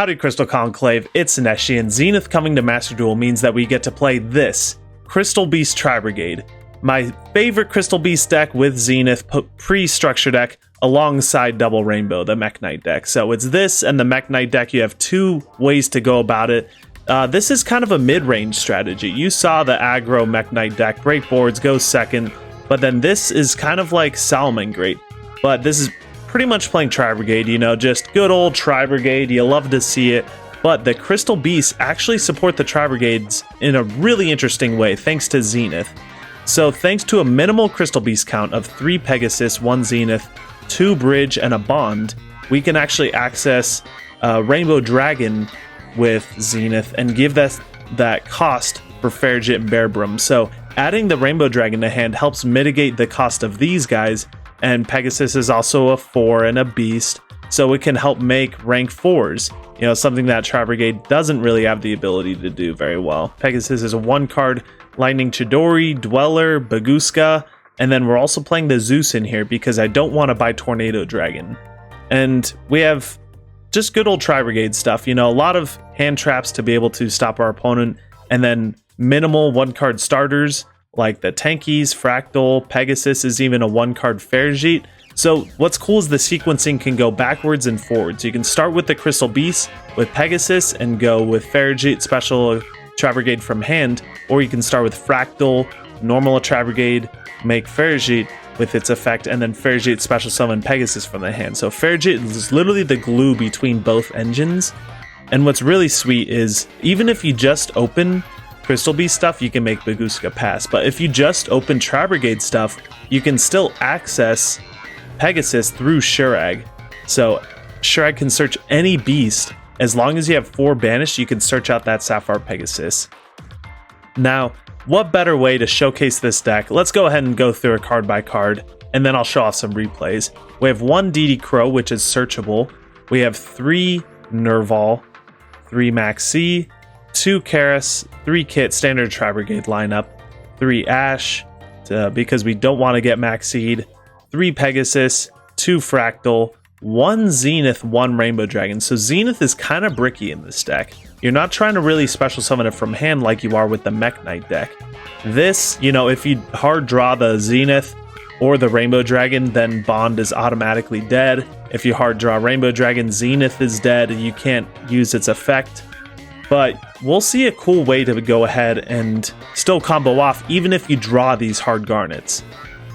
Howdy Crystal Conclave, it's NESHY, and Zenith coming to Master Duel means that we get to play this, Crystal Beast Tri-Brigade. My favorite Crystal Beast deck with Zenith pre-structure deck alongside Double Rainbow, the Mech Knight deck. So it's this and the Mech Knight deck. You have two ways to go about it. This is kind of a mid-range strategy. You saw the aggro Mech Knight deck, break boards, go second, but then this is kind of like Salamangreat. But this is pretty much playing Tri-Brigade, you know, just good old Tri-Brigade. You love to see it. But the Crystal Beasts actually support the Tri-Brigades in a really interesting way, thanks to Zenith. So thanks to a minimal Crystal Beast count of 3 Pegasus, 1 Zenith, 2 Bridge, and a Bond, we can actually access Rainbow Dragon with Zenith and give that cost for Farigite and Bearbrum. So adding the Rainbow Dragon to hand helps mitigate the cost of these guys, and Pegasus is also a 4 and a beast, so it can help make rank 4s, you know, something that Tri-Brigade doesn't really have the ability to do very well. Pegasus is a 1-card Lightning Chidori, Dweller, Bagooska, and then we're also playing the Zeus in here because I don't want to buy Tornado Dragon. And we have just good old Tri-Brigade stuff, you know, a lot of hand traps to be able to stop our opponent, and then minimal 1-card starters like the Tankies, Fractal, Pegasus is even a 1-card Farigite. So what's cool is the sequencing can go backwards and forwards. You can start with the Crystal Beast with Pegasus and go with Farigite, special Tri-Brigade from hand, or you can start with Fractal, normal Tri-Brigade, make Farigite with its effect, and then Farigite special summon Pegasus from the hand. So Farigite is literally the glue between both engines. And what's really sweet is even if you just open Crystal Beast stuff, you can make Bagooska pass. But if you just open Tri-Brigade stuff, you can still access Pegasus through Shurag. So Shurag can search any beast. As long as you have 4 banished, you can search out that Sapphire Pegasus. Now, what better way to showcase this deck? Let's go ahead and go through it card by card, and then I'll show off some replays. We have 1 DD Crow, which is searchable. We have 3 Nerval, 3 Maxi, 2 Karis, 3 Kit, standard Tri-Brigade lineup, 3 Ash, because we don't want to get Maxi'd, 3 Pegasus, 2 Fractal, 1 Zenith, 1 Rainbow Dragon. So Zenith is kind of bricky in this deck. You're not trying to really special summon it from hand like you are with the Mech Knight deck. This, you know, if you hard draw the Zenith or the Rainbow Dragon, then Bond is automatically dead. If you hard draw Rainbow Dragon, Zenith is dead. You can't use its effect. But we'll see a cool way to go ahead and still combo off even if you draw these hard garnets.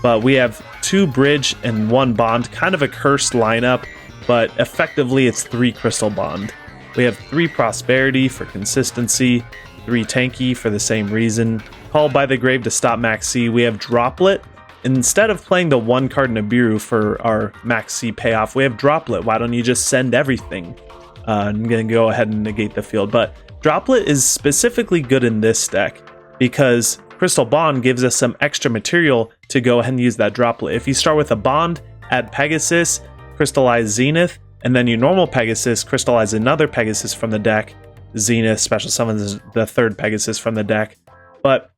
But we have 2 Bridge and 1 Bond, kind of a cursed lineup, but effectively it's 3 Crystal Bond. We have 3 Prosperity for consistency, 3 Tanky for the same reason, Called by the Grave to stop Maxi. We have Droplet. Instead of playing the 1-card Nibiru for our Maxi payoff, we have Droplet. Why don't you just send everything? I'm going to go ahead and negate the field, but Droplet is specifically good in this deck because Crystal Bond gives us some extra material to go ahead and use that Droplet. If you start with a Bond, add Pegasus, crystallize Zenith, and then your normal Pegasus, crystallize another Pegasus from the deck. Zenith special summons the 3rd Pegasus from the deck. But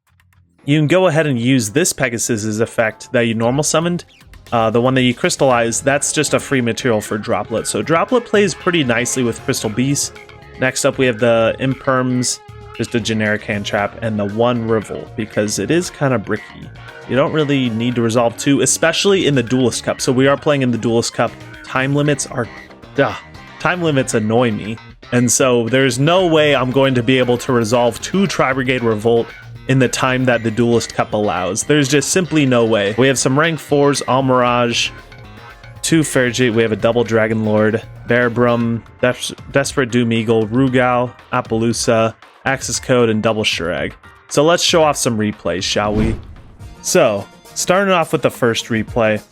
you can go ahead and use this Pegasus's effect that you normal summoned. The one that you crystallize, that's just a free material for Droplet. So Droplet plays pretty nicely with Crystal Beast. Next up we have the Imperms, just a generic hand trap, and the 1 Revolt, because it is kind of bricky. You don't really need to resolve 2, especially in the Duelist Cup. So we are playing in the Duelist Cup. Time limits annoy me, and so there's no way I'm going to be able to resolve 2 Tri-Brigade Revolt in the time that the Duelist Cup allows. There's just simply no way. We have some rank 4s, Almirage, 2 Farigite, we have a double Dragon Lord, Bearbrum, Desperate Doom Eagle, Rugal, Appaloosa, Access Code, and double Shurag. So let's show off some replays, shall we? So, starting off with the first replay,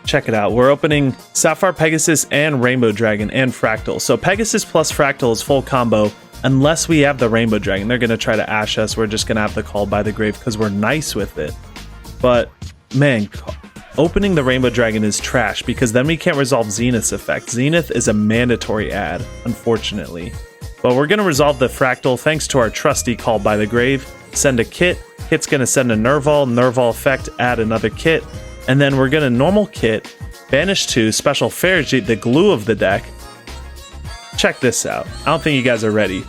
check it out. We're opening Sapphire Pegasus and Rainbow Dragon and Fractal. So Pegasus plus Fractal is full combo unless we have the Rainbow Dragon. They're going to try to ash us. We're just going to have to Call by the Grave because we're nice with it. But, man, opening the Rainbow Dragon is trash because then we can't resolve Zenith's effect. Zenith is a mandatory add, unfortunately. But we're going to resolve the Fractal thanks to our trusty Call by the Grave. Send a Kit. Kit's going to send a Nerval. Nerval effect, add another Kit. And then we're going to normal Kit, banish 2, special Farigite, the glue of the deck, check this out. I don't think you guys are ready.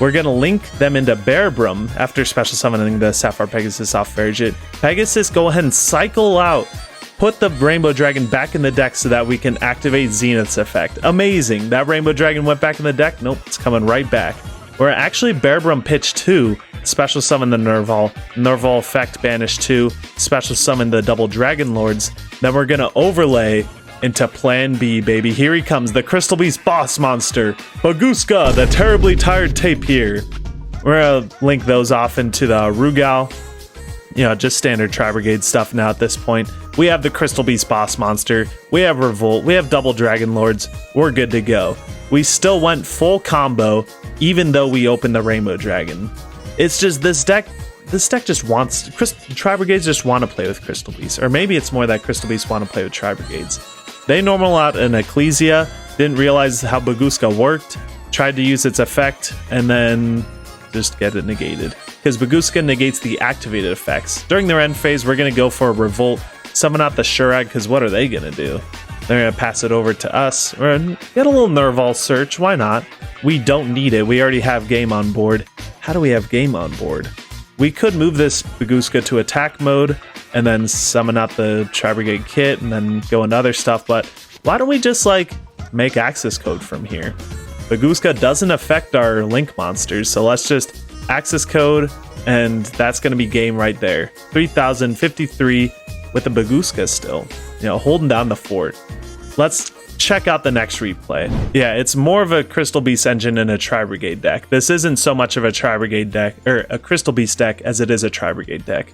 We're going to link them into Bearbrum after special summoning the Sapphire Pegasus off Farigate. Pegasus, go ahead and cycle out. Put the Rainbow Dragon back in the deck so that we can activate Zenith's effect. Amazing. That Rainbow Dragon went back in the deck. Nope, it's coming right back. We're actually Bearbrum pitch 2. Special summon the Nerval. Nerval effect banish 2. Special summon the double Dragon Lords. Then we're going to overlay into Plan B, baby. Here he comes, the Crystal Beast boss monster, Bagooska, the terribly tired tapir. We're gonna link those off into the Rugal. You know, just standard Tri-Brigade stuff now at this point. We have the Crystal Beast boss monster, we have Revolt, we have double Dragon Lords. We're good to go. We still went full combo, even though we opened the Rainbow Dragon. It's just this deck just wants, Tri-Brigades just want to play with Crystal Beasts. Or maybe it's more that Crystal Beasts want to play with Tri-Brigades. They normal out an Ecclesia, didn't realize how Bagooska worked, tried to use its effect, and then just get it negated. Because Bagooska negates the activated effects. During their end phase, we're going to go for a Revolt, summon out the Shurag, because what are they going to do? They're going to pass it over to us, or get a little Nerval search, why not? We don't need it, we already have game on board. How do we have game on board? We could move this Bagooska to attack mode, and then summon out the Tri-Brigade kit, and then go into other stuff, but why don't we just, like, make access code from here? Bagooska doesn't affect our link monsters, so let's just access code, and that's going to be game right there. 3053 with the Bagooska still, you know, holding down the fort. Let's check out the next replay. Yeah, it's more of a Crystal Beast engine in a Tri-Brigade deck. This isn't so much of a Tri-Brigade deck, or a Crystal Beast deck, as it is a Tri-Brigade deck.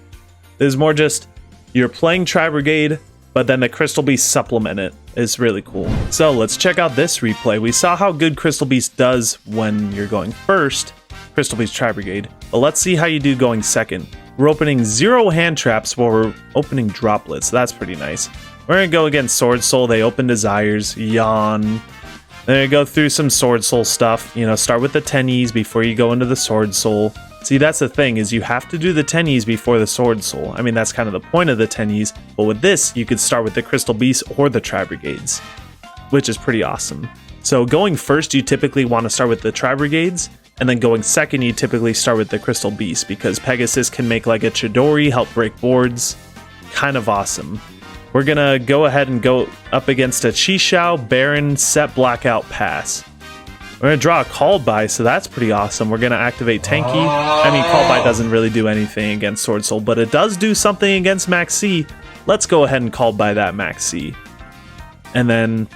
It's more just, you're playing Tri-Brigade, but then the Crystal Beast supplement it. It's really cool. So let's check out this replay. We saw how good Crystal Beast does when you're going first, Crystal Beast Tri-Brigade, but let's see how you do going second. We're opening 0 hand traps while we're opening droplets. That's pretty nice. We're gonna go against Swordsoul. They open Desires, yawn. Then go through some Swordsoul stuff. You know, start with the 10Es before you go into the Swordsoul. See, that's the thing, is you have to do the 10Es before the Swordsoul. I mean, that's kind of the point of the 10Es, but with this, you could start with the Crystal Beast or the Tri-Brigades, which is pretty awesome. So going first, you typically want to start with the Tri-Brigades, and then going second, you typically start with the Crystal Beast, because Pegasus can make like a Chidori, help break boards. Kind of awesome. We're gonna go ahead and go up against a Chisao, Baron, Set Blackout, Pass. We're going to draw a Called By, so that's pretty awesome. We're going to activate Tanky. I mean, Called By doesn't really do anything against Swordsoul, but it does do something against Max C. Let's go ahead and Called By that Max C. And then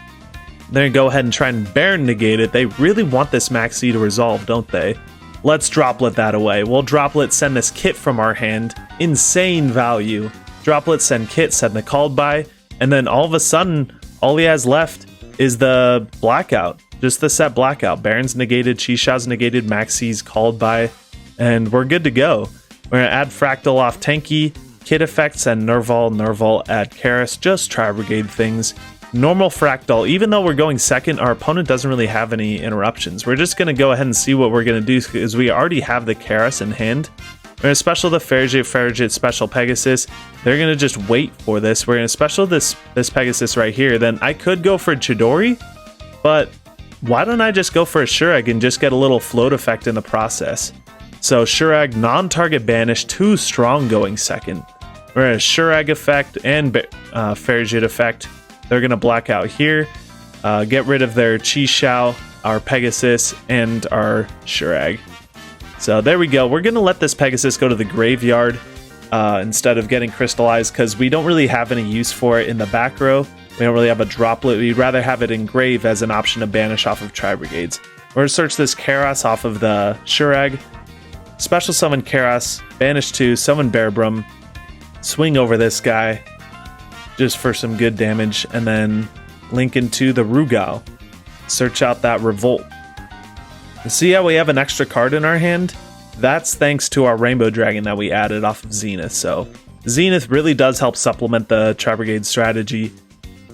they're going to go ahead and try and Baron negate it. They really want this Max C to resolve, don't they? Let's Droplet that away. We'll Droplet send this Kit from our hand. Insane value. Droplet send Kit, send the Called By, and then all of a sudden, all he has left is the Blackout. Just the set Blackout. Baron's negated, Chishao's negated, Maxi's Called By, and we're good to go. We're going to add Fractal off Tanky, Kit effects, and Nerval add Karis, just Tri-Brigade things. Normal Fractal, even though we're going second, our opponent doesn't really have any interruptions. We're just going to go ahead and see what we're going to do, because we already have the Karis in hand. We're going to special the Farigate, special Pegasus. They're going to just wait for this. We're going to special this Pegasus right here. Then I could go for Chidori, but why don't I just go for a Shurag and just get a little float effect in the process? So Shurag, non-target banish, too strong going second. We're going to Shurag effect and Farigate effect. They're going to black out here. Get rid of their Chisao, our Pegasus, and our Shurag. So there we go. We're going to let this Pegasus go to the graveyard instead of getting crystallized, because we don't really have any use for it in the back row. We don't really have a Droplet. We'd rather have it engrave as an option to banish off of Tri-Brigades. We're going to search this Karas off of the Shurag. Special summon Karas, banish 2, summon Bearbrum, swing over this guy just for some good damage, and then link into the Rugal. Search out that Revolt. See how we have an extra card in our hand? That's thanks to our Rainbow Dragon that we added off of Zenith. So Zenith really does help supplement the Tri-Brigade strategy,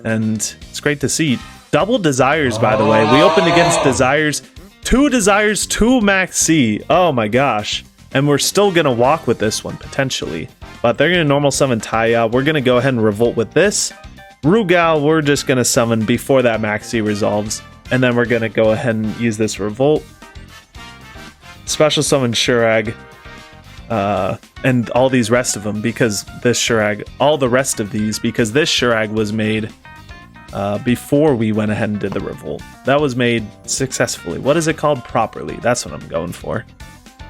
and it's great to see. Double Desires, by the way. We opened against Desires. 2 Desires, 2 Max C. Oh my gosh. And we're still going to walk with this one, potentially. But they're going to normal summon Taya. We're going to go ahead and Revolt with this. Rugal, we're just going to summon before that Max C resolves. And then we're going to go ahead and use this Revolt. Special Summon Shurag. And all these rest of them, because this Shurag, all the rest of these, because this Shurag was made before we went ahead and did the Revolt. That was made successfully. What is it called? Properly. That's what I'm going for.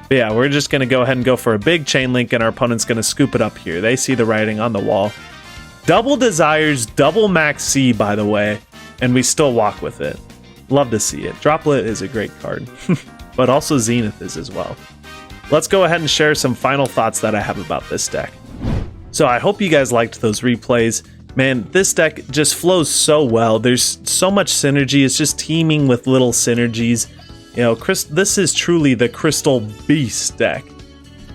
But yeah, we're just going to go ahead and go for a big chain link, and our opponent's going to scoop it up here. They see the writing on the wall. Double Desires, double Max C, by the way, and we still walk with it. Love to see it. Droplet is a great card, but also Zenith is as well. Let's go ahead and share some final thoughts that I have about this deck. So I hope you guys liked those replays. Man, this deck just flows so well. There's so much synergy. It's just teaming with little synergies. You know, this is truly the Crystal Beast deck.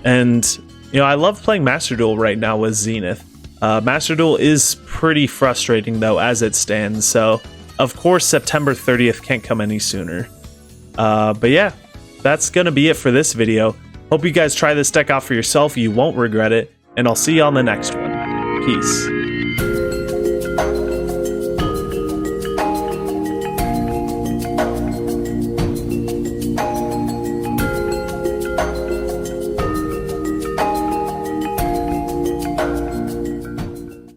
And, you know, I love playing Master Duel right now with Zenith. Master Duel is pretty frustrating, though, as it stands. So, of course, September 30th can't come any sooner. But yeah, that's going to be it for this video. Hope you guys try this deck out for yourself. You won't regret it. And I'll see you on the next one. Peace.